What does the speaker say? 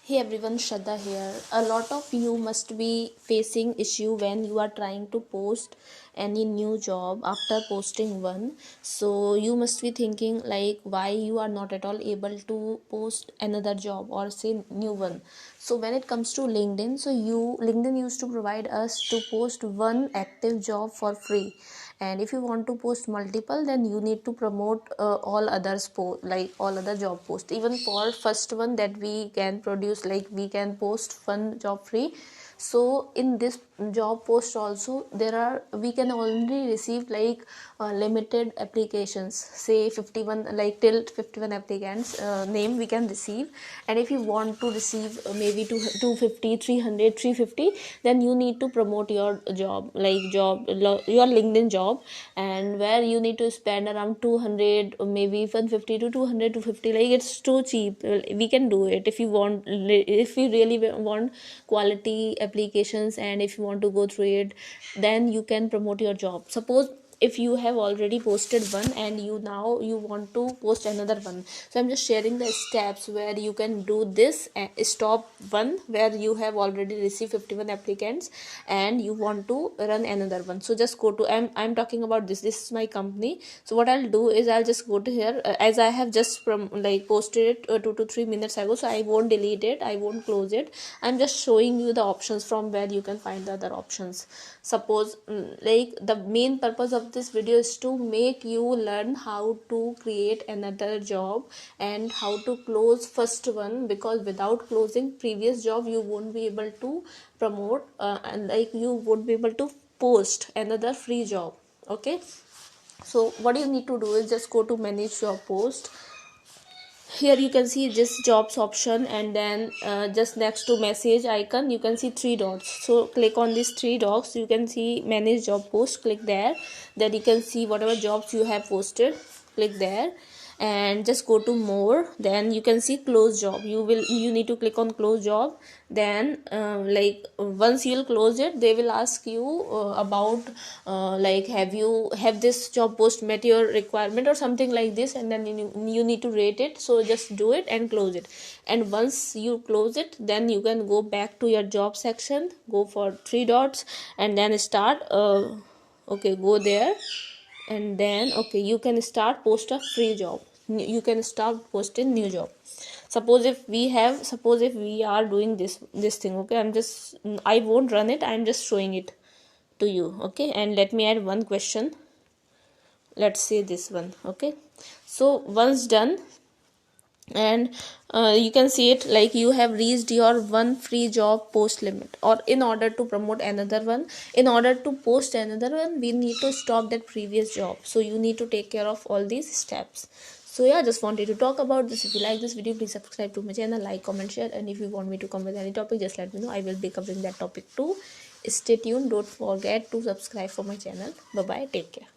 Hey everyone, Shraddha here. A lot of you must be facing issue when you are trying to post any new job after posting one. So you must be thinking like why you are not at all able to post another job or say new one. So when it comes to LinkedIn, LinkedIn used to provide us to post one active job for free, and if you want to post multiple, then you need to promote all others like all other job post. Even for first one that we can produce, like we can post one job free. So in this job post also, there are we can only receive like limited applications, say 51, like till 51 applicants name we can receive. And if you want to receive maybe 250, 300, 350, then you need to promote your job, like your LinkedIn job, and where you need to spend around 200 or maybe 150 to 200 to 50. Like it's too cheap. We can do it if you want, if you really want quality applications, and if you want to go through it, then you can promote your job. Suppose if you have already posted one and you want to post another one, so I'm just sharing the steps where you can do this and stop one where you have already received 51 applicants and you want to run another one. So just go to, I'm talking about this is my company. So what I'll do is I'll just go to here, as I have just from like posted it 2 to 3 minutes ago, so I won't delete it, I won't close it. I'm just showing you the options from where you can find the other options. Suppose like the main purpose of this video is to make you learn how to create another job and how to close first one, because without closing previous job you won't be able to promote and like you won't be able to post another free job. Okay, so what you need to do is just go to manage job post. Here you can see just jobs option, and then just next to message icon you can see three dots. So click on these three dots, you can see manage job post, click there. Then you can see whatever jobs you have posted, click there, and just go to more. Then you can see close job, you need to click on close job. Then like once you'll close it, they will ask you about like have this job post met your requirement or something like this, and then you need to rate it. So just do it and close it. And once you close it, then you can go back to your job section, go for three dots, and then start okay, go there, and then okay, you can start post a free job, you can start posting new job. Suppose if we are doing this thing, okay, I won't run it, I'm just showing it to you. Okay, and let me add one question. Let's say this one. Okay, so once done, and you can see it like you have reached your one free job post limit. Or in order to promote another one, in order to post another one, we need to stop that previous job. So you need to take care of all these steps. So yeah, just wanted to talk about this. If you like this video, please subscribe to my channel, like, comment, share, and if you want me to come with any topic, just let me know, I will be covering that topic too. Stay tuned, don't forget to subscribe for my channel. Bye bye, take care.